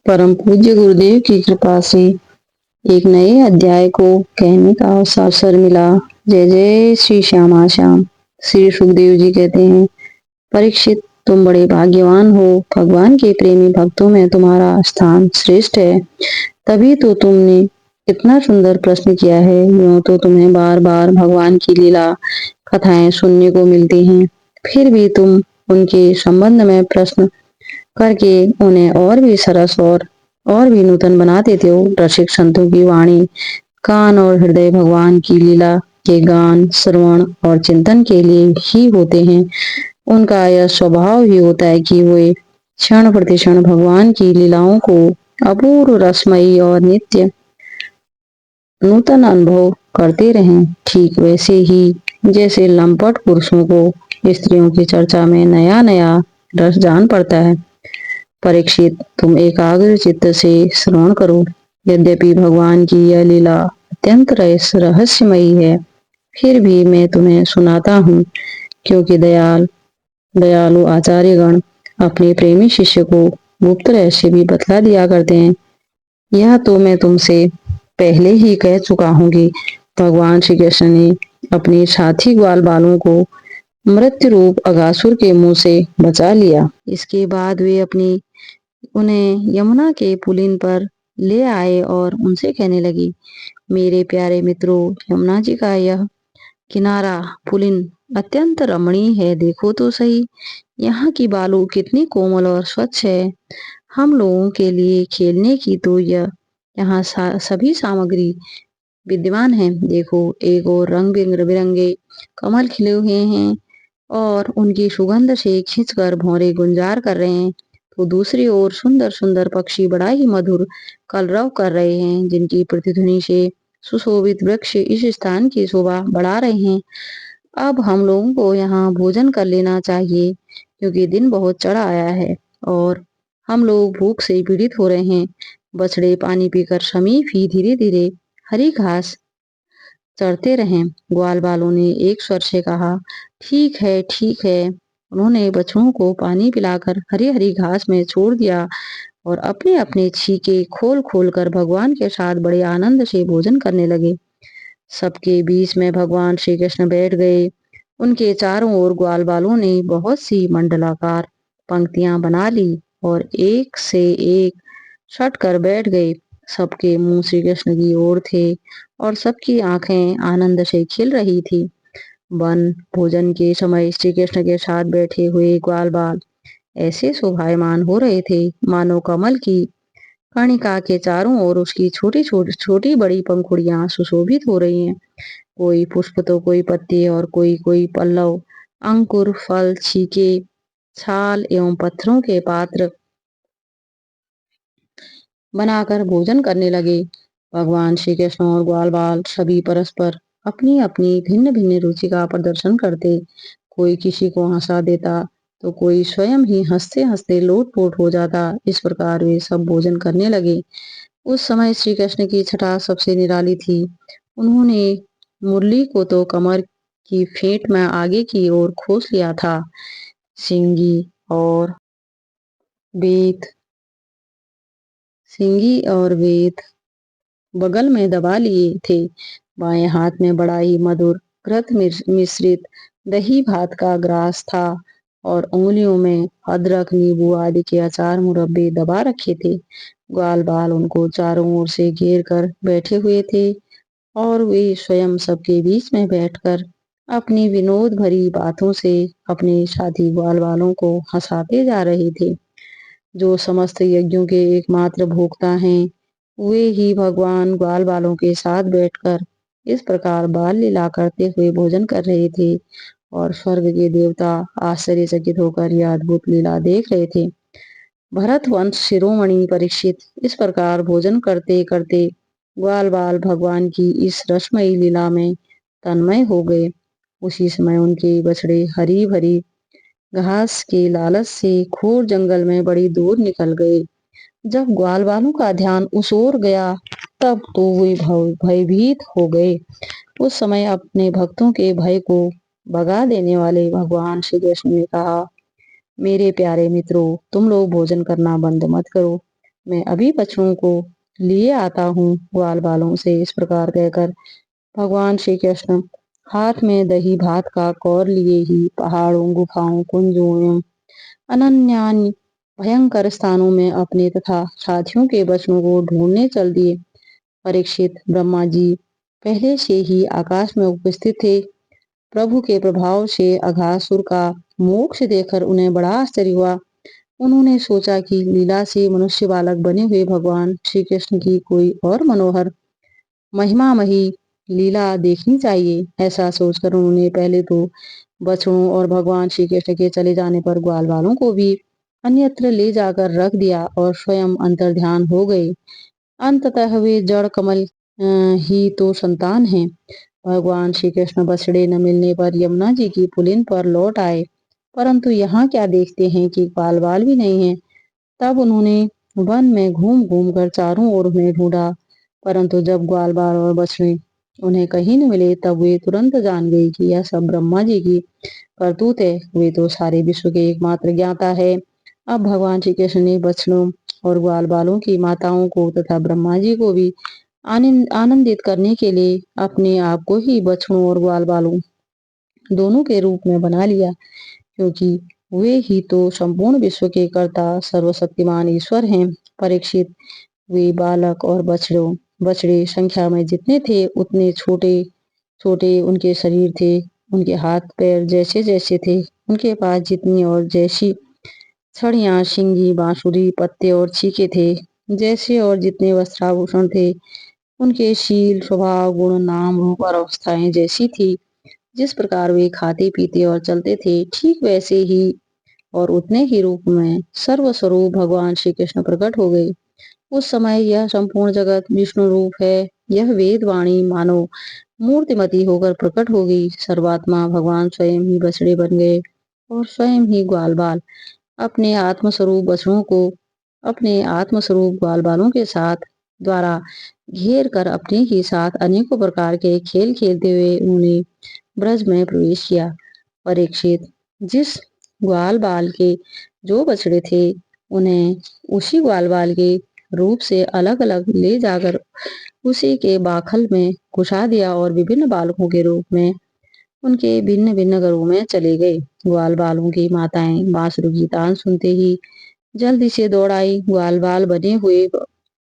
परम पूज्य गुरुदेव की कृपा से एक नए अध्याय को कहने का अवसर मिला। जय जय श्री श्यामा श्याम। श्री सुखदेव जी कहते हैं, परीक्षित तुम बड़े भाग्यवान हो। भगवान के प्रेमी भक्तों में तुम्हारा स्थान श्रेष्ठ है। तभी तो तुमने इतना सुंदर प्रश्न किया है। यूं तो तुम्हें बार बार भगवान की लीला कथाएं सुनने को मिलती हैं, फिर भी तुम उनके संबंध में प्रश्न करके उन्हें और भी सरस और भी नूतन बना देते हो। रसिक संतों की वाणी, कान और हृदय भगवान की लीला के गान, श्रवण और चिंतन के लिए ही होते हैं। उनका यह स्वभाव ही होता है कि वे क्षण प्रतिक्षण भगवान की लीलाओं को अपूर्व रसमयी और नित्य नूतन अनुभव करते रहें। ठीक वैसे ही जैसे लंपट पुरुषों को स्त्रियों की चर्चा में नया नया रस जान पड़ता है। परीक्षित, तुम एकाग्र चित्त से श्रवण करो। यद्यपि भगवान की यह लीला अत्यंत रहस्यमयी है, फिर भी मैं तुम्हें सुनाता हूँ, क्योंकि दयालु आचार्यगण अपने प्रेमी शिष्य को गुप्त रहस्य भी बतला दिया करते हैं। यह तो मैं तुमसे पहले ही कह चुका हूँ कि भगवान श्री कृष्ण ने अपने साथी ग्वाल बालों को मृत्यु रूप अगासुर के मुंह से बचा लिया। इसके बाद वे उन्हें यमुना के पुलिन पर ले आए और उनसे कहने लगी, मेरे प्यारे मित्रों, यमुना जी का यह किनारा पुलिन अत्यंत रमणीय है। देखो तो सही, यहाँ की बालू कितनी कोमल और स्वच्छ है। हम लोगों के लिए खेलने की तो यहाँ सभी सामग्री विद्यमान है। देखो, एक और रंग बिरंगे कमल खिले हुए हैं और उनकी सुगंध से खींचकर भौरे गुंजार कर रहे हैं, तो दूसरी ओर सुंदर सुंदर पक्षी बड़ा ही मधुर कलरव कर रहे हैं, जिनकी प्रतिध्वनि से सुशोभित वृक्ष इस स्थान की शोभा बढ़ा रहे हैं। अब हम लोगों को यहाँ भोजन कर लेना चाहिए, क्योंकि दिन बहुत चढ़ आया है और हम लोग भूख से पीड़ित हो रहे हैं। बछड़े पानी पीकर समीप ही धीरे धीरे हरी घास चढ़ते रहें। ग्वाल बालों ने एक स्वर से कहा, ठीक है ठीक है। उन्होंने बछड़ों को पानी पिलाकर हरी हरी घास में छोड़ दिया और अपने अपने छीके खोल खोल कर भगवान के साथ बड़े आनंद से भोजन करने लगे। सबके बीच में भगवान श्री कृष्ण बैठ गए। उनके चारों ओर ग्वाल बालों ने बहुत सी मंडलाकार पंक्तियां बना ली और एक से एक सट कर बैठ गए। सबके मुंह श्री कृष्ण की ओर थे और सबकी आंखें आनंद से खिल रही थी। वन भोजन के समय श्री कृष्ण के साथ बैठे हुए ग्वाल बाल ऐसे शोभायमान हो रहे थे, मानो कमल की कणिका के चारों ओर उसकी छोटी छोटी छोटी बड़ी पंखुड़ियां सुशोभित हो रही हैं। कोई पुष्प तो कोई पत्ते और कोई कोई पल्लव, अंकुर, फल, छीके, छाल एवं पत्थरों के पात्र बनाकर भोजन करने लगे। भगवान श्री कृष्ण और ग्वाल बाल सभी परस्पर अपनी अपनी भिन्न भिन्न रुचि का प्रदर्शन करते। कोई किसी को हंसा देता तो कोई स्वयं ही हंसते हंसते लोटपोट हो जाता। इस प्रकार वे सब भोजन करने लगे। उस समय श्री कृष्ण की छटा सबसे निराली थी। उन्होंने मुरली को तो कमर की फेंट में आगे की ओर खोस लिया था। सिंगी और वेद सिंगी और वेद बगल में दबा लिए थे। बाएं हाथ में बड़ा ही मधुर घृत मिश्रित दही भात का ग्रास था और उंगलियों में अदरक, नींबू आदि के अचार मुरब्बे दबा रखे थे। ग्वाल बाल उनको चारों ओर से घेर कर बैठे हुए थे और वे स्वयं सबके बीच में बैठकर अपनी विनोद भरी बातों से अपने साथी ग्वाल बालों को हंसाते जा रहे थे। जो समस्त यज्ञों के एकमात्र भोक्ता हैं, वे ही भगवान ग्वाल बालों के साथ बैठकर इस प्रकार बाल लीला करते हुए भोजन कर रहे थे और स्वर्ग के देवता आश्चर्यचकित होकर यह अद्भुत लीला देख रहे थे। भरत वंश शिरोमणि परीक्षित, इस प्रकार भोजन करते करते ग्वाल बाल भगवान की इस रसमयी लीला में तन्मय हो गए। उसी समय उनके बछड़े हरी भरी घास के लालच से घोर जंगल में बड़ी दूर निकल गए। जब ग्वाल बालों का ध्यान उस ओर गया, तब तो वे भयभीत हो गए। उस समय अपने भक्तों के भय को भगा देने वाले भगवान श्री कृष्ण ने कहा, मेरे प्यारे मित्रों, तुम लोग भोजन करना बंद मत करो। मैं अभी बछड़ों को लिए आता हूँ ग्वाल बालों से। इस प्रकार कहकर भगवान श्री कृष्ण हाथ में दही भात का कौर लिए ही पहाड़ों, गुफाओं, कुंजों एवं अनन्य भयंकर स्थानों में अपने तथा साथियों के बछड़ों को ढूंढने चल दिए। परीक्षित, ब्रह्मा जी पहले से ही आकाश में उपस्थित थे। प्रभु के प्रभाव से अघासुर का मोक्ष देखकर उन्हें बड़ा आश्चर्य हुआ। उन्होंने सोचा कि लीला से मनुष्य बालक बने हुए भगवान श्री कृष्ण की कोई और मनोहर महिमामयी लीला देखनी चाहिए। ऐसा सोचकर उन्होंने पहले तो बछड़ों और भगवान श्री कृष्ण के चले जाने पर ग्वाल बालों को भी अन्यत्र ले जाकर रख दिया और स्वयं अंतर्ध्यान हो गए। अंततः वे जड़ कमल ही तो संतान हैं। भगवान श्री कृष्ण बछड़े न मिलने पर यमुना जी की पुलिन पर लौट आए, परंतु यहाँ क्या देखते हैं कि ग्वाल बाल भी नहीं है। तब उन्होंने वन में घूम घूम कर चारों ओर उन्हें ढूंढा, परंतु जब ग्वाल बाल और बछड़े उन्हें कहीं न मिले तब वे तुरंत जान गई कि यह सब ब्रह्मा जी की करतूत है। वे तो सारे विश्व के एकमात्र ज्ञाता है। अब भगवान श्री कृष्ण ने बछड़ों और ग्वाल बालों की माताओं को तथा ब्रह्मा जी को भी आनंदित करने के लिए अपने आप को ही बछड़ों और ग्वाल बालों दोनों के रूप में बना लिया, क्योंकि वे ही तो संपूर्ण विश्व के कर्ता सर्वशक्तिमान ईश्वर हैं। परीक्षित, वे बालक और बछड़े संख्या में जितने थे उतने छोटे छोटे उनके शरीर थे। उनके हाथ पैर जैसे जैसे थे, उनके पास जितनी और जैसी छड़ियां, शिंगी, बांसुरी, पत्ते और छीके थे, जैसे और जितने वस्त्राभूषण थे, उनके शील, स्वभाव, गुण, नाम, रूप और अवस्थाएं जैसी थी। जिस प्रकार वे खाते पीते और चलते थे, ठीक वैसे ही और उतने ही रूप में सर्वस्वरूप भगवान श्री कृष्ण प्रकट हो गए। उस समय यह संपूर्ण जगत विष्णु रूप है। यह वेद वाणी मानो मूर्तिमती होकर प्रकट हो गई। सर्वात्मा भगवान स्वयं ही बछड़े बन गए और स्वयं ही ग्वाल बाल अपने आत्मस्वरूप बछड़ों को अपने आत्मस्वरूप ग्वाल बालों के साथ द्वारा घेर कर अपने ही साथ अनेकों प्रकार के खेल खेलते हुए उन्होंने ब्रज में प्रवेश किया। परीक्षित, जिस ग्वाल बाल के जो बछड़े थे उन्हें उसी ग्वाल बाल के रूप से अलग अलग ले जाकर उसी के बाखल में घुसा दिया और विभिन्न बालकों के रूप में उनके भिन्न भिन्न घरों में चले गए। ग्वाल बालों की माताएं बांसुरी की तान सुनते ही जल्दी से दौड़ आई। ग्वाल बाल बने हुए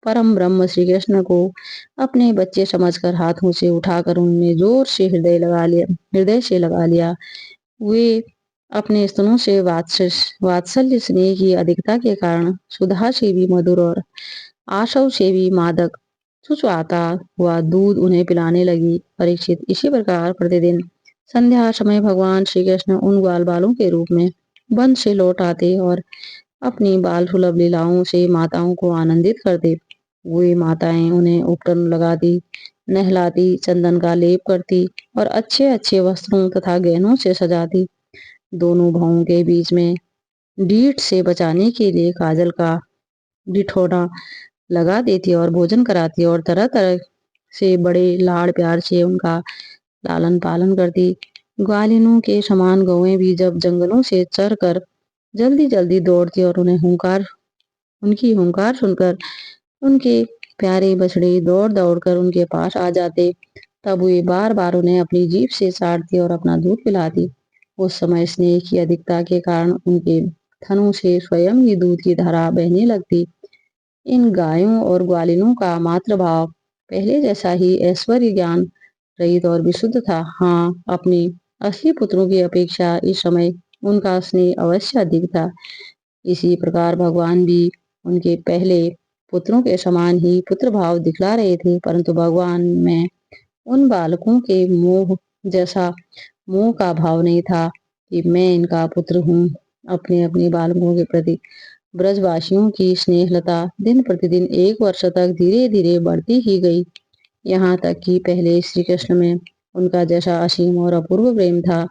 परम ब्रह्म श्री कृष्ण को अपने बच्चे समझकर हाथों से उठाकर उनमें जोर से हृदय से लगा लिया। वे अपने स्तनों से वात्सल्य स्नेह की अधिकता के कारण सुधा से भी मधुर और आशव से भी मादक चुचवाता हुआ दूध उन्हें पिलाने लगी। परीक्षित, इसी प्रकार प्रतिदिन संध्या समय भगवान श्री कृष्ण उन ग्वाल बालों के रूप में वन से लौट आते और अपनी बाल सुलभ लीलाओं से माताओं को आनंदित करते। वे माताएं उन्हें उपटन लगाती, नहलाती, चंदन का लेप करती और अच्छे अच्छे वस्त्रों तथा गहनों से सजाती। दोनों भावों के बीच में डीठ से बचाने के लिए काजल का डिठौना लगा देती और भोजन कराती और तरह तरह से बड़े लाड़ प्यार से उनका लालन पालन करती। ग्वालिनों के समान गौएं भी जब जंगलों से चर कर जल्दी जल्दी दौड़ती और उनकी हुंकार सुनकर उनके प्यारे बछड़े दौड़ दौड़ कर उनके पास आ जाते। तब वे बार बार उन्हें अपनी जीभ से चाटती और अपना दूध पिलाती। उस समय स्नेह की अधिकता के कारण उनके थनों से स्वयं ही दूध की धारा बहने लगती। इन गायों और ग्वालिनों का मातृ भाव पहले जैसा ही ऐश्वर्य ज्ञान रहित और विशुद्ध था। हाँ, अपने असली पुत्रों की अपेक्षा इस समय उनका स्नेह अवश्य अधिक था। इसी प्रकार भगवान भी उनके पहले पुत्रों के समान ही पुत्र भाव दिखला रहे थे, परंतु भगवान में उन बालकों के मोह जैसा मोह का भाव नहीं था कि मैं इनका पुत्र हूँ। अपने अपने बालकों के प्रति ब्रजवासियों की स्नेहलता दिन प्रतिदिन 1 वर्ष तक धीरे धीरे बढ़ती ही गई। यहाँ तक कि पहले श्री कृष्ण में उनका जैसा असीम और अपूर्व प्रेम था,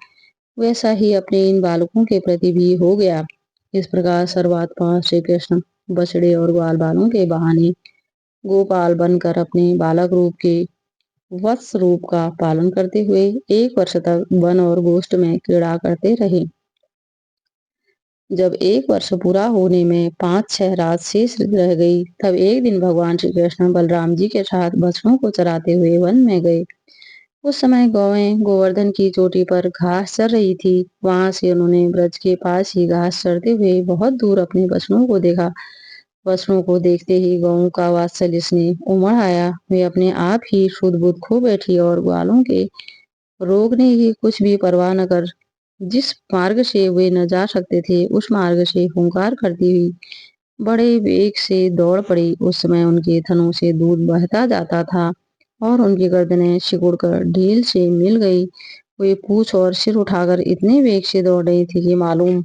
वैसा ही अपने इन बालकों के प्रति भी हो गया। इस प्रकार सर्वात्मा श्री कृष्ण बछड़े और ग्वाल बालों के बहाने गोपाल बनकर अपने बालक रूप के वत्स रूप का पालन करते हुए 1 वर्ष तक वन और गोष्ठ में क्रीड़ा करते रहे। जब 1 वर्ष पूरा होने में 5-6 रात शेष रह गई, तब एक दिन भगवान श्री कृष्ण बलराम जी के साथ बछड़ों को चराते हुए वन में गए। उस समय गौएं गोवर्धन की चोटी पर घास चर रही थी। वहां से उन्होंने ब्रज के पास ही घास चरते हुए बहुत दूर अपने बछड़ों को देखा। बछड़ों को देखते ही गौओं का वात्सल्य स्नेह उमड़ आया। वे अपने आप ही शुद्ध बुद्ध खो बैठी और ग्वालों के रोकने की कुछ भी परवाह न कर जिस मार्ग से वे न जा सकते थे, उस मार्ग से हुंकार करती हुई बड़े वेग से दौड़ पड़ी। उस समय उनके थनों से दूध बहता जाता था और उनकी गर्दनें सिकुड़कर ढील से मिल गई। वे पूंछ और सिर उठाकर इतने वेग से दौड़ रही थी कि मालूम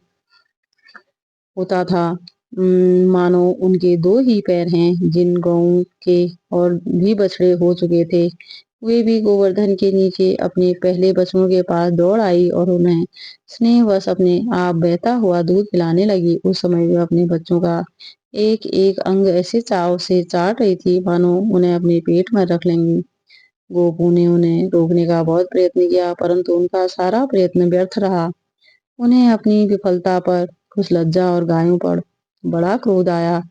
होता था मानो उनके 2 ही पैर हैं। जिन गौओं के और भी बछड़े हो चुके थे, वे भी गोवर्धन के नीचे अपने पहले बछड़ों के पास दौड़ आई और उन्हें स्नेहवश अपने आप बहता हुआ दूध पिलाने लगी। उस समय वे अपने बच्चों का एक एक अंग ऐसे चाव से चाट रही थी मानो उन्हें अपने पेट में रख लेंगी। गोपू ने उन्हें रोकने का बहुत प्रयत्न किया, परंतु उनका सारा प्रयत्न व्यर्थ रहा। उन्हें अपनी विफलता पर कुछ लज्जा और गायों पर बड़ा क्रोध आया।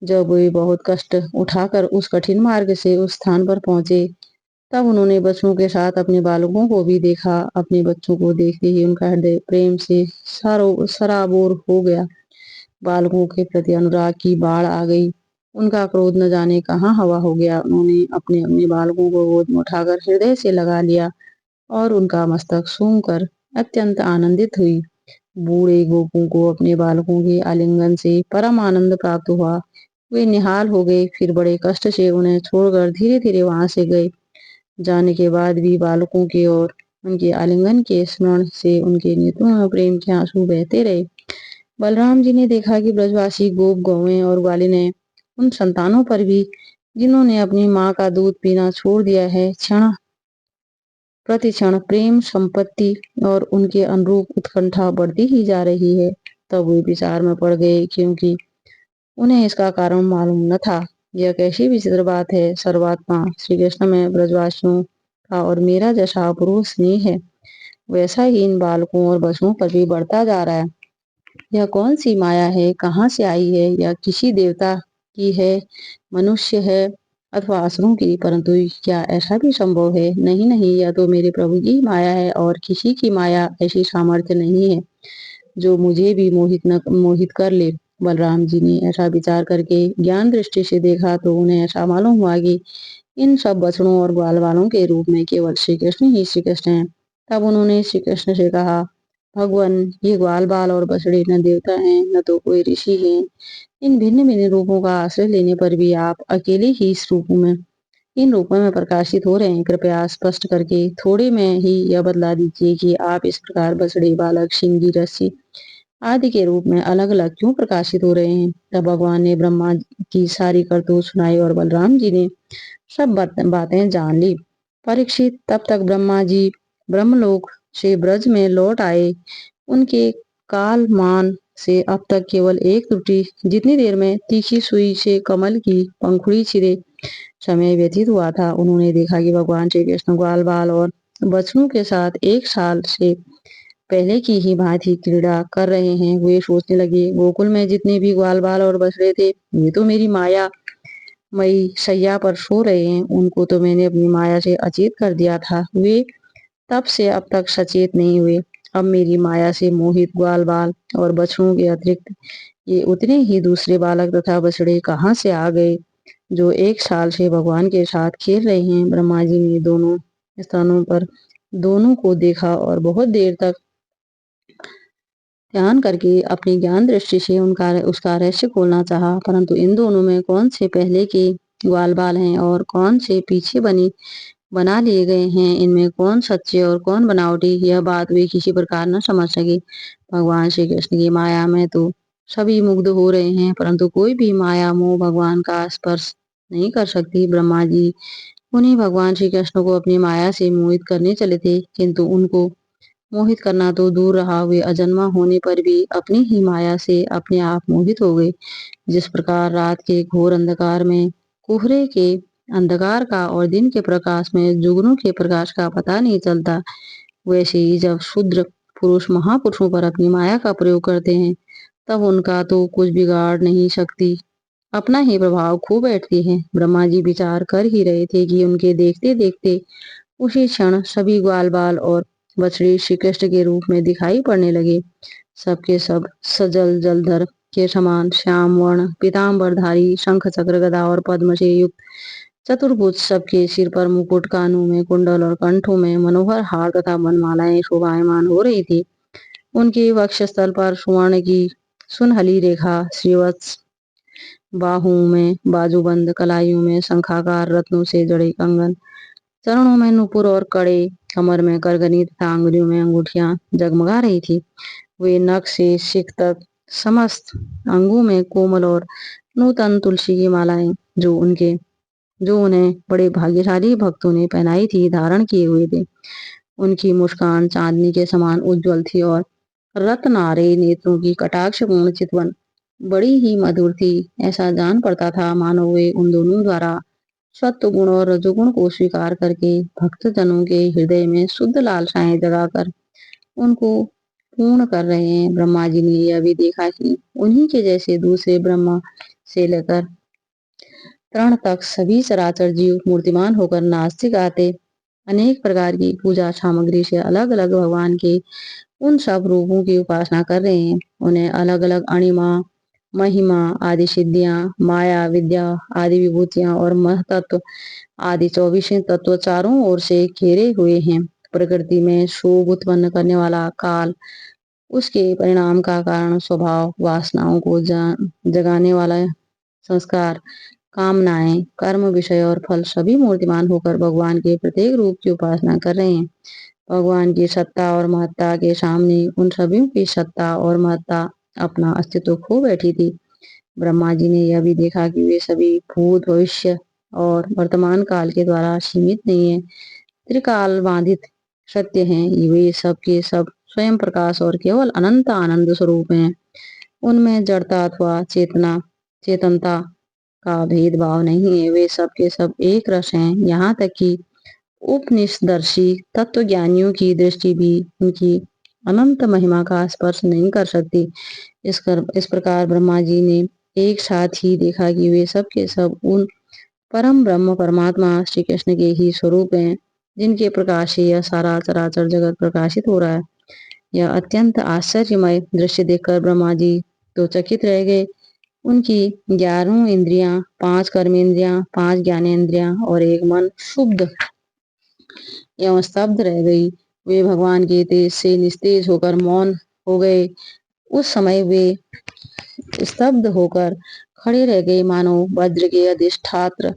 जब वे बहुत कष्ट उठाकर उस कठिन मार्ग से उस स्थान पर पहुंचे, तब उन्होंने बच्चों के साथ अपने बालकों को भी देखा। अपने बच्चों को देखते ही उनका हृदय प्रेम से सराबोर हो गया। बालकों के प्रति अनुराग की बाढ़ आ गई। उनका क्रोध न जाने कहाँ हवा हो गया। उन्होंने अपने अपने बालकों को गोद में उठाकर हृदय से लगा लिया और उनका मस्तक सूंघकर अत्यंत आनंदित हुई। बूढ़े गोपों को अपने बालकों के आलिंगन से परम आनंद प्राप्त हुआ। वे निहाल हो गए, फिर बड़े कष्ट से उन्हें छोड़कर धीरे धीरे वहां से गए। जाने के बाद भी बालकों के और उनके आलिंगन के स्मरण से उनके नेत्रों में प्रेम के आंसू बहते रहे। बलराम जी ने देखा कि ब्रजवासी गोप गौएं और ग्वालिनें उन संतानों पर भी जिन्होंने अपनी माँ का दूध पीना छोड़ दिया है, क्षण प्रति क्षण प्रेम संपत्ति और उनके अनुरूप उत्कंठा बढ़ती ही जा रही है। तब वे विचार में पड़ गए, क्योंकि उन्हें इसका कारण मालूम न था। यह कैसी विचित्र बात है। सर्वात्मा श्री कृष्ण में ब्रजवासियों का और मेरा जैसा अपूर्व स्नेह है, वैसा ही इन बालकों और बच्चों पर भी बढ़ता जा रहा है। यह कौन सी माया है, कहाँ से आई है? यह किसी देवता की है, मनुष्य है अथवा असुरों की? परंतु क्या ऐसा भी संभव है? नहीं नहीं, यह तो मेरे प्रभु की माया है और किसी की माया ऐसी सामर्थ्य नहीं है जो मुझे भी मोहित कर ले। बलराम जी ने ऐसा विचार करके ज्ञान दृष्टि से देखा तो उन्हें ऐसा मालूम हुआ कि इन सब बछड़ों और ग्वाल वालों के रूप में केवल श्री कृष्ण ही श्री कृष्ण हैं। तब उन्होंने श्री कृष्ण से कहा, भगवान, ये ग्वाल बाल और बछड़े न देवता हैं न तो कोई ऋषि हैं। इन भिन्न भिन्न रूपों का आश्रय लेने पर भी आप अकेले ही इस रूप में इन रूपों में प्रकाशित हो रहे हैं। कृपया स्पष्ट करके थोड़े में ही यह बतला दीजिए कि आप इस प्रकार बछड़े, बालक, सिंगी, रस्सी आदि के रूप में अलग अलग क्यों प्रकाशित हो रहे हैं। तब भगवान ने ब्रह्मा की सारी करतूत सुनाई और बलराम जी ने सब बातें जान ली। परीक्षित, तब तक ब्रह्मा जी ब्रह्मलोक से ब्रज में लौट आए। उनके कालमान से अब तक केवल एक त्रुटि जितनी देर में तीखी सुई से कमल की पंखुड़ी छिरे समय व्यतीत हुआ था। उन्होंने देखा कि भगवान श्री कृष्ण ग्वाल बाल और बछड़ों के साथ 1 साल से पहले की ही भांति क्रीड़ा कर रहे हैं। वे सोचने लगे, गोकुल में जितने भी ग्वाल बाल और बछड़े थे, वे तो मेरी माया मई सैया पर सो रहे हैं। उनको तो मैंने अपनी माया से अचेत कर दिया था। वे तब से अब तक सचेत नहीं हुए। अब मेरी माया से मोहित ग्वाल बाल और बछड़ों के अतिरिक्त ये उतने ही दूसरे बालक तथा बछड़े कहाँ से आ गए जो 1 साल से भगवान के साथ खेल रहे हैं। ब्रह्मा जी ने दोनों स्थानों पर दोनों को देखा और बहुत देर तक ध्यान करके अपनी ज्ञान दृष्टि से उसका रहस्य खोलना चाहा, परंतु इन दोनों में कौन से पहले के ग्वाल बाल हैं और कौन से पीछे बना लिए गए हैं, इनमें कौन सच्चे और कौन बनावटी, यह बात वे किसी प्रकार न समझ सके। भगवान श्री कृष्ण की माया में तो सभी मुग्ध हो रहे हैं, परंतु कोई भी माया मोह भगवान का स्पर्श नहीं कर सकती। ब्रह्मा जी उन्हीं भगवान श्री कृष्ण को अपनी माया से मोहित करने चले थे, किंतु उनको मोहित करना तो दूर रहा, वे अजन्मा होने पर भी अपनी ही माया से अपने आप मोहित हो गए। जिस प्रकार रात के घोर अंधकार में कोहरे के अंधकार का और दिन के प्रकाश में जुगनू के प्रकाश का पता नहीं चलता, वैसे ही जब शूद्र पुरुष महापुरुषों पर अपनी माया का प्रयोग करते हैं, तब उनका तो कुछ बिगाड़ नहीं सकती, अपना ही प्रभाव खो बैठती है। ब्रह्मा जी विचार कर ही रहे थे कि उनके देखते देखते उसी क्षण सभी ग्वाल बाल और बछड़े श्री कृष्ण के रूप में दिखाई पड़ने लगे। सबके सब सजल जलधर के समान श्याम वर्ण पीताम्बरधारी, शंख चक्र गदा और पद्म से युक्त चतुर्भुज, सबके सिर पर मुकुट, कानों में कुंडल और कंठों में मनोहर हार तथा वनमालाएं शोभायमान हो रही थी। उनके वक्षस्थल पर स्वर्ण की सुनहली रेखा, श्रीवत्स बाहुओं में बाजूबंद, कलाइयों में शंखाकार रत्नों से जड़े कंगन, चरणों में नुपुर और कड़े, कमर में करगनी तथा अंगुलियों में अंगूठियां जगमगा रही थी। वे नख से शिख तक समस्त अंगों में कोमल और नूतन तुलसी की मालाएं, जो उन्हें बड़े भाग्यशाली भक्तों ने पहनाई थी, धारण किए हुए थे। उनकी मुस्कान चांदनी के समान उज्जवल थी और रत्नारे नेत्रों की कटाक्षपूर्ण चितवन बड़ी ही मधुर थी। ऐसा जान पड़ता था मानो वे उन दोनों द्वारा सत्व गुण और रजोगुण को स्वीकार करके भक्तजनों के हृदय में शुद्ध लालसाएं जगाकर उनको पूर्ण कर रहे हैं। ब्रह्मा जी ने यह भी देखा कि उन्हीं के जैसे दूसरे ब्रह्मा से लेकर तृण तक सभी चराचर जीव मूर्तिमान होकर नाचते गाते अनेक प्रकार की पूजा सामग्री से अलग अलग भगवान के उन सब रूपों की उपासना कर रहे हैं। उन्हें अलग अलग अणिमा, महिमा आदि सिद्धियां, माया विद्या आदि विभूतियां और महतत्व आदि 24 तत्व चारों ओर से घेरे हुए हैं। प्रकृति में शोभ उत्पन्न करने वाला काल, उसके परिणाम का कारण स्वभाव, वासनाओं को जगाने वाला संस्कार, कामनाएं, कर्म, विषय और फल सभी मूर्तिमान होकर भगवान के प्रत्येक रूप की उपासना कर रहे हैं। भगवान की सत्ता और महत्ता के सामने उन सभी की सत्ता और महत्ता अपना अस्तित्व खो बैठी थी। ब्रह्मा जी ने यह भी देखा कि वे सभी भूत, भविष्य और वर्तमान काल के द्वारा सीमित नहीं है, त्रिकाल बाधित सत्य हैं। वे सब के सब स्वयं प्रकाश और केवल अनंत आनंद स्वरूप हैं। उनमें जड़ता अथवा चेतनता का भेदभाव नहीं है। वे सब के सब एक रस हैं। यहाँ तक कि उपनिषदर्शी तत्वज्ञानियों की दृष्टि भी उनकी अनंत महिमा का स्पर्श नहीं कर सकती। इस प्रकार ब्रह्मा जी ने एक साथ ही देखा कि वे सब के सब उन परम ब्रह्म परमात्मा श्री कृष्ण के ही स्वरूप हैं, जिनके प्रकाश से यह सारा चराचर जगत प्रकाशित हो रहा है। यह अत्यंत आश्चर्यमय दृश्य देखकर ब्रह्मा जी तो चकित रह गए। उनकी 11 इंद्रियां, 5 कर्मेंद्रियां, 5 ज्ञानेंद्रियां और एक मन शुद्ध एवं स्तब्ध रह गई। वे भगवान के तेज से निस्तेज होकर मौन हो गए। उस समय वे स्तब्ध होकर खड़े रह गए, मानो वज्र के अधिष्ठात्र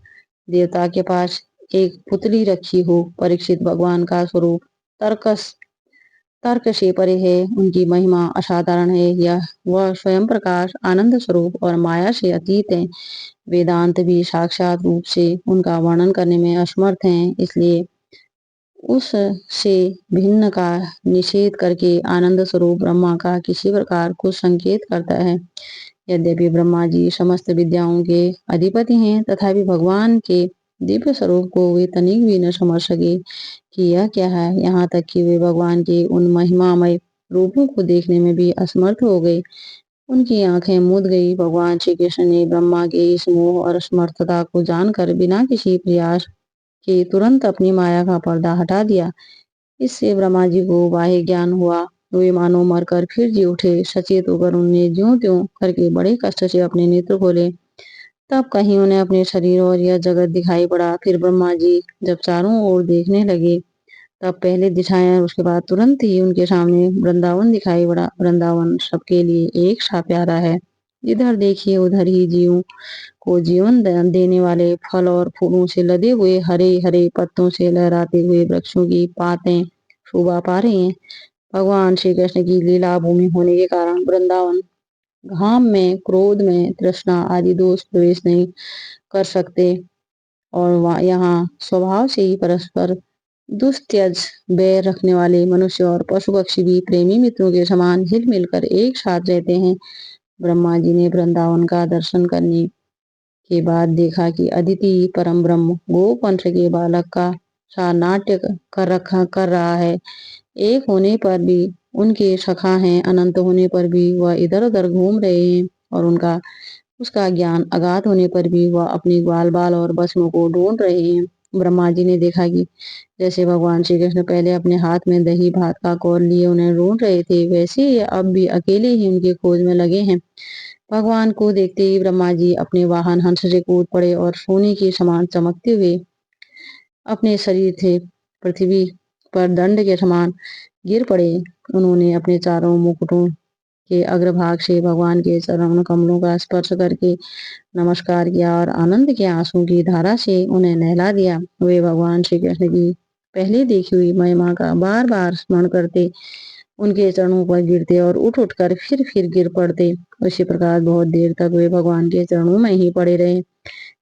देवता के पास एक पुतली रखी हो। परीक्षित, भगवान का स्वरूप तर्क से परे है। उनकी महिमा असाधारण है। वह स्वयं प्रकाश, आनंद स्वरूप और माया से अतीत है। वेदांत भी साक्षात रूप से उनका वर्णन करने में असमर्थ हैं। इसलिए उससे भिन्न का निषेध करके आनंद स्वरूप ब्रह्मा का किसी प्रकार कुछ संकेत करता है। यद्यपि ब्रह्मा जी समस्त विद्याओं के अधिपति हैं, तथापि भगवान के दिव्य स्वरूप को वे तनिक भी न समझ सके कि यह क्या है। यहाँ तक कि वे भगवान के उन महिमामय रूपों को देखने में भी असमर्थ हो गए। उनकी आंखें मूंद गई। भगवान श्री कृष्ण ने ब्रह्मा के इस मोह और असमर्थता को जानकर बिना किसी प्रयास के तुरंत अपनी माया का पर्दा हटा दिया। इससे ब्रह्मा जी को बाह्य ज्ञान हुआ। वे मानो मरकर फिर जी उठे। सचेत होकर उन्होंने ज्यों त्यों करके बड़े कष्ट से अपने नेत्र खोले। तब कहीं उन्हें अपने शरीर और यह जगत दिखाई पड़ा। फिर ब्रह्मा जी जब चारों ओर देखने लगे, तब पहले दिशाएं, उसके बाद तुरंत ही उनके सामने वृंदावन दिखाई पड़ा। वृंदावन सबके लिए एक सा प्यारा है। जिधर देखिए उधर ही जीवों को जीवन देने वाले फल और फूलों से लदे हुए हरे हरे पत्तों से लहराते हुए वृक्षों की पातें शोभा पा रही हैं। भगवान श्री कृष्ण की लीला भूमि होने के कारण वृंदावन घाम में, क्रोध में, तृष्णा आदि दोष प्रवेश नहीं कर सकते और यहाँ स्वभाव से ही परस्पर दुस्त्यज बैर रखने वाले मनुष्य और पशु पक्षी भी प्रेमी मित्रों के समान हिल मिलकर एक साथ रहते हैं। ब्रह्मा जी ने वृंदावन का दर्शन करने के बाद देखा कि अदिति परम ब्रह्म गोवंश के बालक का सा नाट्य कर रहा है। एक होने पर भी उनके सखा हैं, अनंत होने पर भी वह इधर-उधर घूम रहे हैं और उसका ज्ञान अगाध होने पर भी वह अपनी ग्वाल-बाल और बछड़ों को ढूँढ रहे हैं। ब्रह्मा जी ने देखा कि जैसे भगवान श्री कृष्ण पहले अपने हाथ में दही भात का कौल लिए उन्हें ढूँढ रहे थे, वैसे ही अब भी अकेले ही उनकी खोज में लगे हैं। भगवान को देखते ही ब्रह्मा जी अपने वाहन हंस से कूद पड़े और सोने के समान चमकते हुए अपने शरीर थे पृथ्वी पर दंड के समान गिर पड़े। उन्होंने अपने चारों मुकुटों के अग्रभाग से भगवान के चरण कमलों का स्पर्श करके नमस्कार किया और आनंद के आंसू की धारा से उन्हें नहला दिया। वे भगवान श्री कृष्ण की पहले देखी हुई महिमा का बार बार स्मरण करते, उनके चरणों पर गिरते और उठ उठकर फिर गिर पड़ते। उसी प्रकार बहुत देर तक वे भगवान के चरणों में ही पड़े रहे।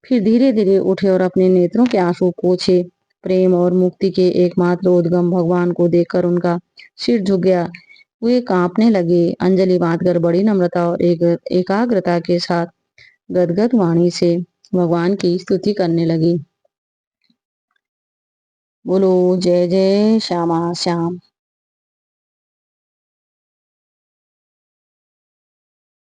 फिर धीरे धीरे उठे और अपने नेत्रों के आंसू पोंछे। प्रेम और मुक्ति के एकमात्र उद्गम भगवान को देखकर उनका सिर झुक गया। वे कांपने लगे, अंजलि बांधकर बड़ी नम्रता और एकाग्रता के साथ गदगद वाणी से भगवान की स्तुति करने लगी। बोलो जय जय श्यामा श्याम।